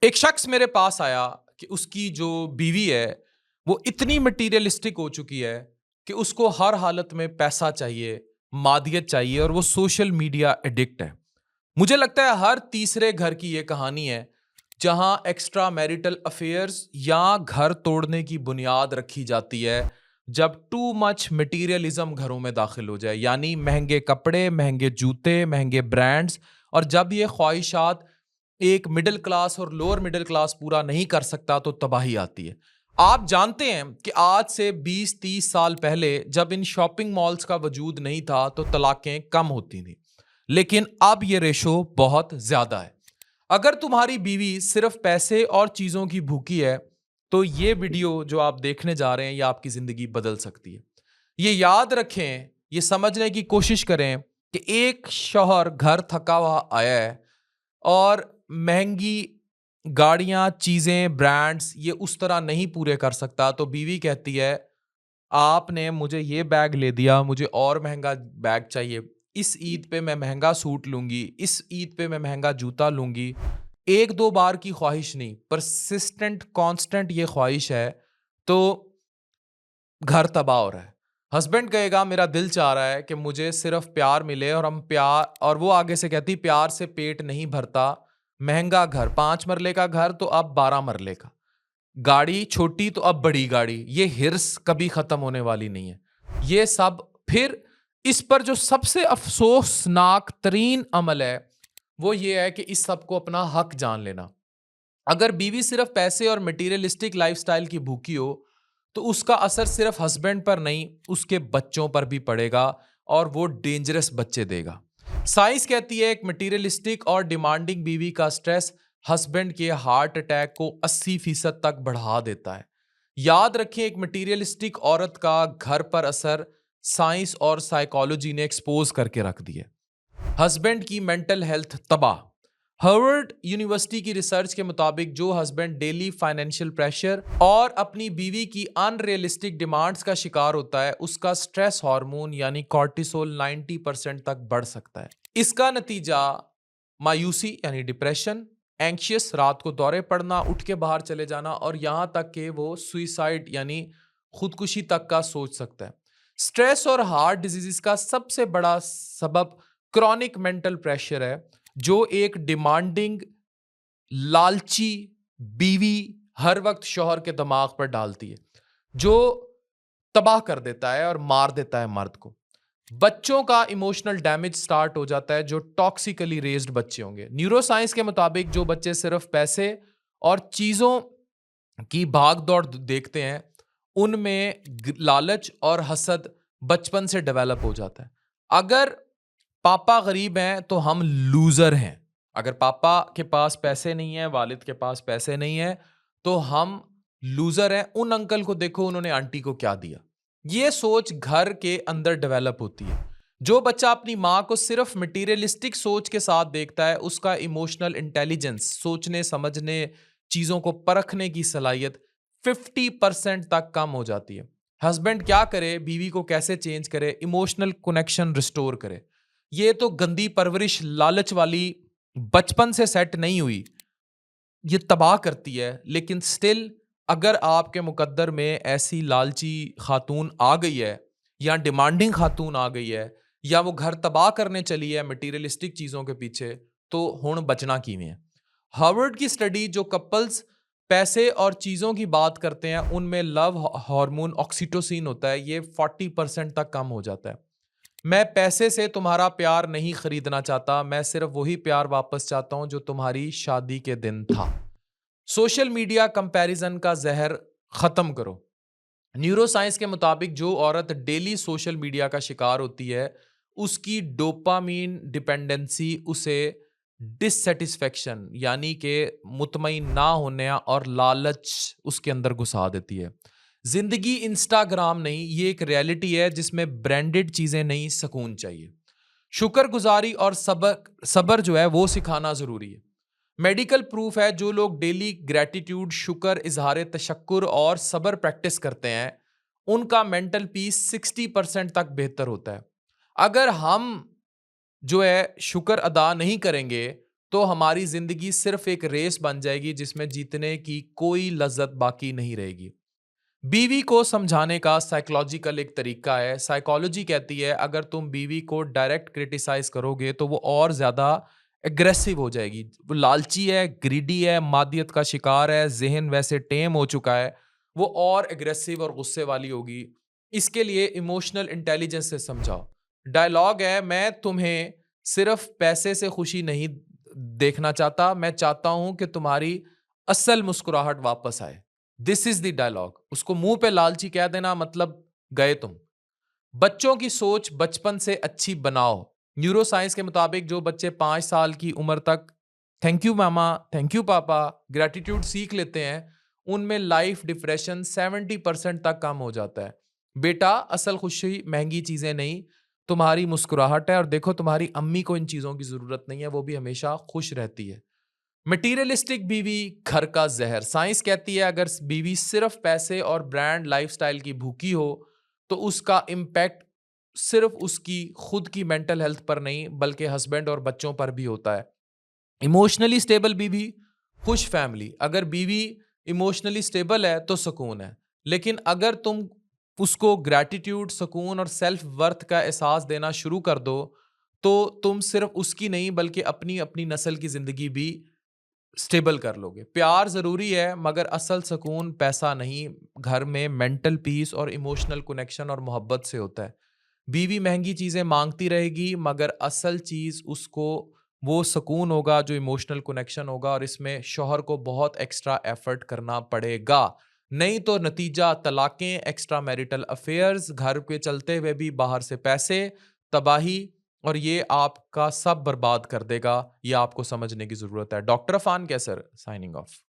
एक शख्स मेरे पास आया कि उसकी जो बीवी है वो इतनी मटीरियलिस्टिक हो चुकी है कि उसको हर हालत में पैसा चाहिए, मादियत चाहिए और वो सोशल मीडिया एडिक्ट है। मुझे लगता है हर तीसरे घर की ये कहानी है जहां एक्स्ट्रा मैरिटल अफेयर्स या घर तोड़ने की बुनियाद रखी जाती है जब टू मच मटीरियलिज्म घरों में दाखिल हो जाए, यानी महंगे कपड़े, महंगे जूते, महंगे ब्रांड्स। और जब ये ख्वाहिशात एक मिडिल क्लास और लोअर मिडिल क्लास पूरा नहीं कर सकता तो तबाही आती है। आप जानते हैं कि आज से 20-30 साल पहले जब इन शॉपिंग मॉल्स का वजूद नहीं था तो तलाकें कम होती थी, लेकिन अब ये रेशो बहुत ज्यादा है। अगर तुम्हारी बीवी सिर्फ पैसे और चीजों की भूखी है तो ये वीडियो जो आप देखने जा रहे हैं ये आपकी जिंदगी बदल सकती है। ये याद रखें, ये समझने की कोशिश करें कि एक शौहर घर थका हुआ आया है और महंगी गाड़ियां, चीजें, ब्रांड्स ये उस तरह नहीं पूरे कर सकता तो बीवी कहती है आपने मुझे ये बैग ले दिया, मुझे और महंगा बैग चाहिए, इस ईद पे मैं महंगा सूट लूंगी, इस ईद पे मैं महंगा जूता लूंगी। एक दो बार की ख्वाहिश नहीं, परसिस्टेंट कांस्टेंट ये ख्वाहिश है तो घर तबाह हो रहा है। हस्बैंड कहेगा मेरा दिल चाह रहा है कि मुझे सिर्फ प्यार मिले और हम प्यार, और वो आगे से कहती प्यार से पेट नहीं भरता, महंगा घर, 5 मरले का घर तो अब 12 मरले का, गाड़ी छोटी तो अब बड़ी गाड़ी। ये हिर्स कभी खत्म होने वाली नहीं है। ये सब फिर इस पर जो सबसे अफसोसनाक तरीन अमल है वो ये है कि इस सब को अपना हक जान लेना। अगर बीवी सिर्फ पैसे और मटेरियलिस्टिक लाइफस्टाइल की भूखी हो तो उसका असर सिर्फ हस्बैंड पर नहीं उसके बच्चों पर भी पड़ेगा और वो डेंजरस बच्चे देगा। साइंस कहती है एक मटेरियलिस्टिक और डिमांडिंग बीवी का स्ट्रेस हस्बैंड के हार्ट अटैक को 80% तक बढ़ा देता है। याद रखें, एक मटेरियलिस्टिक औरत का घर पर असर साइंस और साइकोलॉजी ने एक्सपोज करके रख दिया। हस्बैंड की मेंटल हेल्थ तबाह। हार्वर्ड यूनिवर्सिटी की रिसर्च के मुताबिक जो हस्बैंड डेली फाइनेंशियल प्रेशर और अपनी बीवी की अनरियलिस्टिक डिमांड्स का शिकार होता है उसका स्ट्रेस हार्मोन यानी कॉर्टिसोल 90% तक बढ़ सकता है। इसका नतीजा मायूसी यानी डिप्रेशन, एंक्शियस, रात को दौरे पड़ना, उठ के बाहर चले जाना और यहां तक कि वो सुइसाइड यानी खुदकुशी तक का सोच सकता है। स्ट्रेस और हार्ट डिजीज का सबसे बड़ा सबब क्रॉनिक मेंटल प्रेशर है जो एक डिमांडिंग, लालची बीवी हर वक्त शौहर के दिमाग पर डालती है, जो तबाह कर देता है और मार देता है मर्द को। बच्चों का इमोशनल डैमेज स्टार्ट हो जाता है जो टॉक्सिकली रेज्ड बच्चे होंगे। न्यूरोसाइंस के मुताबिक जो बच्चे सिर्फ पैसे और चीजों की भाग दौड़ देखते हैं उनमें लालच और हसद बचपन से डेवलप हो जाता है। अगर पापा गरीब हैं तो हम लूजर हैं, अगर पापा के पास पैसे नहीं है, वालिद के पास पैसे नहीं है तो हम लूजर हैं। उन अंकल को देखो उन्होंने आंटी को क्या दिया। ये सोच घर के अंदर डेवलप होती है। जो बच्चा अपनी माँ को सिर्फ मटीरियलिस्टिक सोच के साथ देखता है उसका इमोशनल इंटेलिजेंस, सोचने समझने, चीजों को परखने की सलाहियत 50% तक कम हो जाती है। हस्बैंड क्या करे, बीवी को कैसे चेंज करे, इमोशनल कनेक्शन रिस्टोर करे, ये तो गंदी परवरिश लालच वाली बचपन से सेट नहीं हुई, ये तबाह करती है। लेकिन स्टिल अगर आपके मुकद्दर में ऐसी लालची खातून आ गई है या डिमांडिंग खातून आ गई है या वो घर तबाह करने चली है मटीरियलिस्टिक चीजों के पीछे तो हुण बचना किवें है। हार्वर्ड की स्टडी जो कपल्स पैसे और चीजों की बात करते हैं उनमें लव हार्मोन ऑक्सीटोसिन होता है, ये 40% तक कम हो जाता है। मैं पैसे से तुम्हारा प्यार नहीं खरीदना चाहता, मैं सिर्फ वही प्यार वापस चाहता हूं जो तुम्हारी शादी के दिन था। सोशल मीडिया कंपैरिजन का जहर खत्म करो। न्यूरोसाइंस के मुताबिक जो औरत डेली सोशल मीडिया का शिकार होती है उसकी डोपामीन डिपेंडेंसी उसे डिससेटिस्फेक्शन यानी कि मुतमईन ना होने और लालच उसके अंदर घुसा देती है। जिंदगी इंस्टाग्राम नहीं, ये एक रियलिटी है जिसमें ब्रांडेड चीजें नहीं, सुकून चाहिए। शुक्रगुजारी और सबर सबर जो है वो सिखाना जरूरी है। मेडिकल प्रूफ है जो लोग डेली ग्रेटिट्यूड, शुक्र, इजहार तशक्कुर और सबर प्रैक्टिस करते हैं उनका मेंटल पीस 60% तक बेहतर होता है। अगर हम जो है शुक्र अदा नहीं करेंगे तो हमारी ज़िंदगी सिर्फ़ एक रेस बन जाएगी जिसमें जीतने की कोई लज़्ज़त बाकी नहीं रहेगी। बीवी को समझाने का साइकोलॉजिकल एक तरीका है। साइकोलॉजी कहती है अगर तुम बीवी को डायरेक्ट क्रिटिसाइज़ करोगे तो वो और ज़्यादा एग्रेसिव हो जाएगी। वो लालची है, ग्रीडी है, मादियत का शिकार है, ज़हन वैसे टेम हो चुका है, वो और एग्रेसिव और गुस्से वाली होगी। इसके लिए इमोशनल इंटेलिजेंस से समझाओ। डायलॉग है, मैं तुम्हें सिर्फ़ पैसे से खुशी नहीं देखना चाहता, मैं चाहता हूँ कि तुम्हारी असल मुस्कुराहट वापस आए। This is the dialogue. उसको मुँह पे लालची कह देना मतलब गए तुम। बच्चों की सोच बचपन से अच्छी बनाओ। न्यूरोसाइंस के मुताबिक जो बच्चे 5 साल की उम्र तक thank you mama, thank you पापा, ग्रैटिट्यूड सीख लेते हैं, उनमें लाइफ डिप्रेशन 70% तक कम हो जाता है। बेटा, असल खुशी महँगी चीज़ें नहीं, तुम्हारी मुस्कुराहट है और देखो तुम्हारी अम्मी को इन चीज़ों की ज़रूरत नहीं है, वो भी हमेशा खुश रहती है। मटीरियलिस्टिक बीवी घर का जहर। साइंस कहती है अगर बीवी सिर्फ पैसे और ब्रांड लाइफस्टाइल की भूखी हो तो उसका इम्पैक्ट सिर्फ उसकी खुद की मेंटल हेल्थ पर नहीं बल्कि हस्बैंड और बच्चों पर भी होता है। इमोशनली स्टेबल बीवी, खुश फैमिली। अगर बीवी इमोशनली स्टेबल है तो सुकून है, लेकिन अगर तुम उसको ग्रैटिट्यूड, सुकून और सेल्फ वर्थ का एहसास देना शुरू कर दो तो तुम सिर्फ उसकी नहीं बल्कि अपनी अपनी नस्ल की जिंदगी भी स्टेबल कर लोगे। प्यार ज़रूरी है मगर असल सुकून पैसा नहीं, घर में मेंटल पीस और इमोशनल कनेक्शन और मोहब्बत से होता है। बीवी महँगी चीज़ें माँगती रहेगी मगर असल चीज़ उसको वो सुकून होगा जो इमोशनल कनेक्शन होगा और इसमें शौहर को बहुत एक्स्ट्रा एफर्ट करना पड़ेगा। नहीं तो नतीजा तलाक़ें, एक्स्ट्रा मैरिटल अफ़ेयर्स, घर के चलते हुए भी बाहर से पैसे, तबाही और ये आपका सब बर्बाद कर देगा। ये आपको समझने की ज़रूरत है। डॉक्टर अफ़ान कैसर साइनिंग ऑफ।